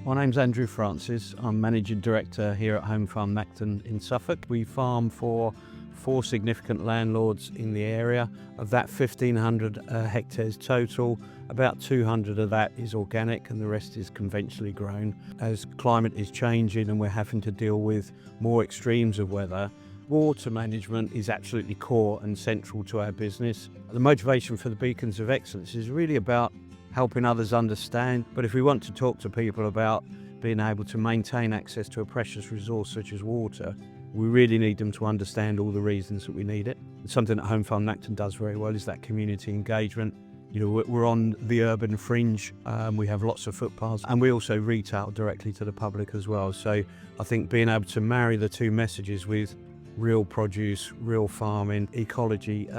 My name's Andrew Francis. I'm Managing Director here at Home Farm Nacton in Suffolk. We farm for 4 significant landlords in the area. Of that 1,500 hectares total, about 200 of that is organic and the rest is conventionally grown. As climate is changing and we're having to deal with more extremes of weather, water management is absolutely core and central to our business. The motivation for the Beacons of Excellence is really about helping others understand, but if we want to talk to people about being able to maintain access to a precious resource such as water, we really need them to understand all the reasons that we need it. And something that Home Farm Nacton does very well is that community engagement. You know, we're on the urban fringe, we have lots of footpaths, and we also retail directly to the public as well. So I think being able to marry the two messages with real produce, real farming, ecology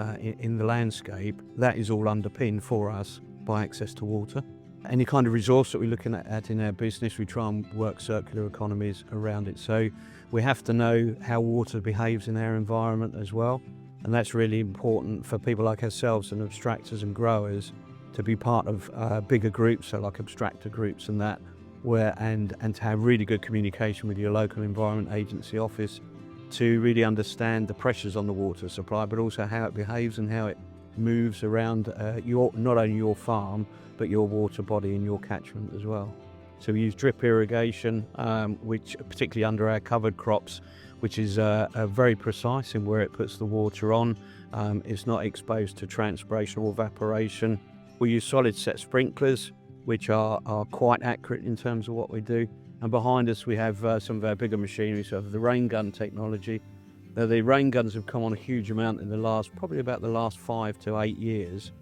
in the landscape, that is all underpinned for us by access to water. Any kind of resource that we're looking at in our business, we try and work circular economies around it. So we have to know how water behaves in our environment as well. And that's really important for people like ourselves and abstractors and growers to be part of bigger groups, so like abstractor groups and that, and to have really good communication with your local environment agency office to really understand the pressures on the water supply, but also how it behaves and how it moves around not only your farm, but your water body and your catchment as well. So we use drip irrigation, which particularly under our covered crops, which is very precise in where it puts the water on. It's not exposed to transpiration or evaporation. We use solid set sprinklers, which are quite accurate in terms of what we do. And behind us we have some of our bigger machinery, so the rain gun technology. Now, the rain guns have come on a huge amount in probably about the last 5 to 8 years,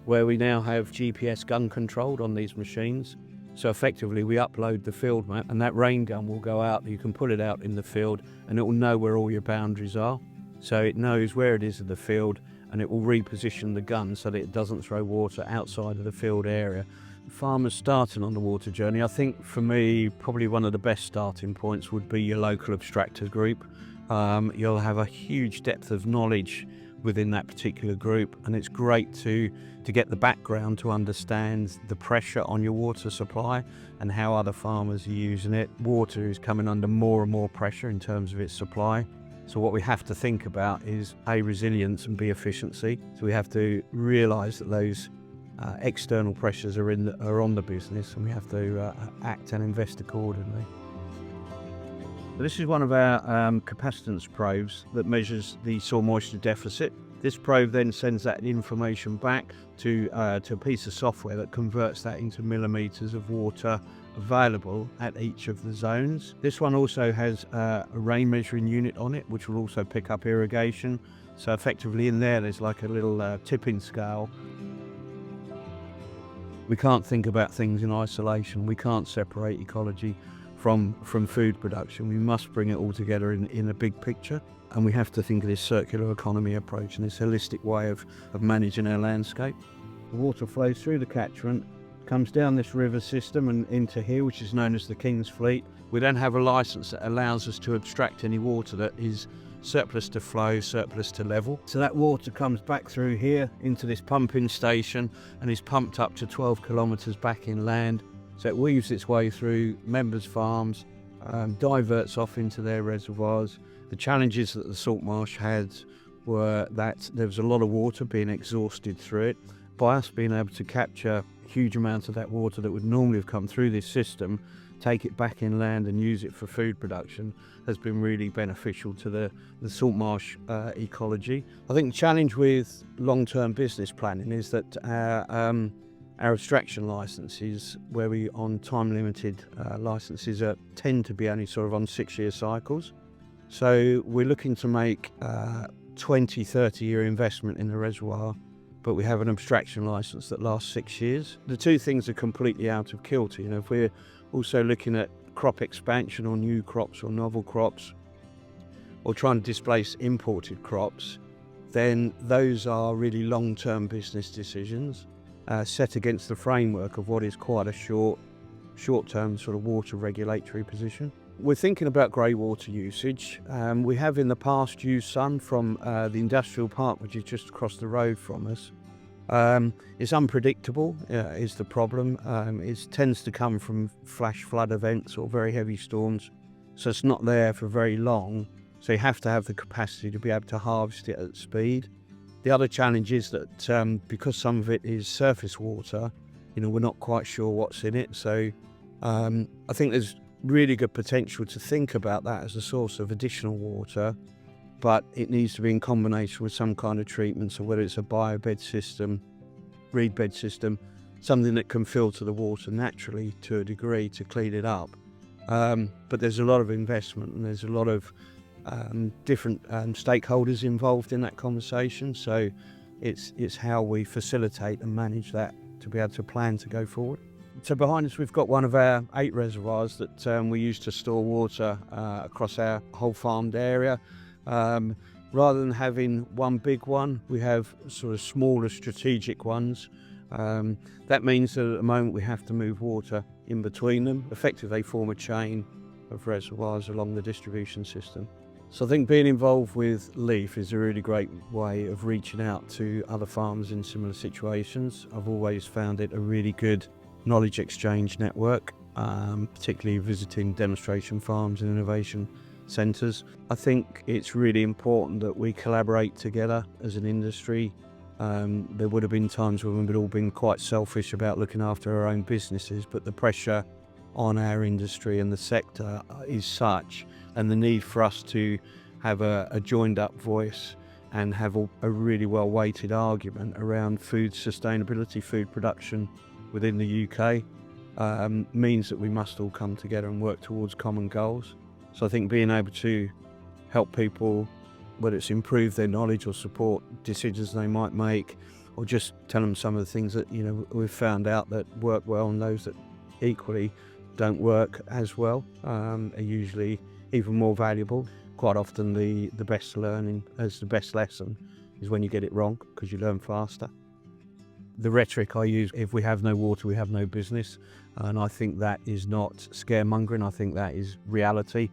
where we now have GPS gun controlled on these machines. So effectively we upload the field map and that rain gun will go out, you can put it out in the field and it will know where all your boundaries are. So it knows where it is in the field and it will reposition the gun so that it doesn't throw water outside of the field area. Farmers starting on the water journey, I think for me, probably one of the best starting points would be your local abstractor group. You'll have a huge depth of knowledge within that particular group, and it's great to get the background to understand the pressure on your water supply and how other farmers are using it. Water is coming under more and more pressure in terms of its supply. So what we have to think about is A, resilience, and B, efficiency. So we have to realise that those external pressures are on the business, and we have to act and invest accordingly. This is one of our capacitance probes that measures the soil moisture deficit. This probe then sends that information back to a piece of software that converts that into millimetres of water available at each of the zones. This one also has a rain measuring unit on it, which will also pick up irrigation. So effectively in there's like a little tipping scale. We can't think about things in isolation. We can't separate ecology from food production. We must bring it all together in a big picture, and we have to think of this circular economy approach and this holistic way of managing our landscape. The water flows through the catchment, comes down this river system and into here, which is known as the King's Fleet. We then have a licence that allows us to abstract any water that is surplus to flow, surplus to level. So that water comes back through here into this pumping station and is pumped up to 12 kilometres back inland. So it weaves its way through members' farms, diverts off into their reservoirs. The challenges that the salt marsh had were that there was a lot of water being exhausted through it. By us being able to capture huge amounts of that water that would normally have come through this system, take it back inland and use it for food production has been really beneficial to the salt marsh ecology. I think the challenge with long-term business planning is that our abstraction licences, where we on time-limited licences, tend to be only sort of on 6-year cycles. So we're looking to make 20, 30-year investment in the reservoir, but we have an abstraction licence that lasts 6 years. The two things are completely out of kilter. You know, if we're also looking at crop expansion or new crops or novel crops, or trying to displace imported crops, then those are really long-term business decisions. Set against the framework of what is quite a short-term sort of water regulatory position. We're thinking about grey water usage. We have in the past used sun from the industrial park, which is just across the road from us. It's unpredictable, is the problem. It tends to come from flash flood events or very heavy storms, so it's not there for very long. So you have to have the capacity to be able to harvest it at speed. The other challenge is that because some of it is surface water, we're not quite sure what's in it. So I think there's really good potential to think about that as a source of additional water, but it needs to be in combination with some kind of treatment. So whether it's a biobed system, reed bed system, something that can filter the water naturally to a degree to clean it up. But there's a lot of investment and there's a lot of different stakeholders involved in that conversation. So it's how we facilitate and manage that to be able to plan to go forward. So behind us, we've got one of our 8 reservoirs that we use to store water across our whole farmed area. Rather than having one big one, we have sort of smaller strategic ones. That means that at the moment we have to move water in between them. Effectively, they form a chain of reservoirs along the distribution system. So I think being involved with LEAF is a really great way of reaching out to other farmers in similar situations. I've always found it a really good knowledge exchange network, particularly visiting demonstration farms and innovation centres. I think it's really important that we collaborate together as an industry. There would have been times when we've all been quite selfish about looking after our own businesses, but the pressure on our industry and the sector is such, and the need for us to have a joined up voice and have a really well weighted argument around food sustainability, food production within the UK, means that we must all come together and work towards common goals. So I think being able to help people, whether it's improve their knowledge or support decisions they might make, or just tell them some of the things that we've found out that work well and those that equally don't work as well, are usually even more valuable. Quite often the best learning, as the best lesson, is when you get it wrong, because you learn faster. The rhetoric I use, if we have no water, we have no business. And I think that is not scaremongering, I think that is reality.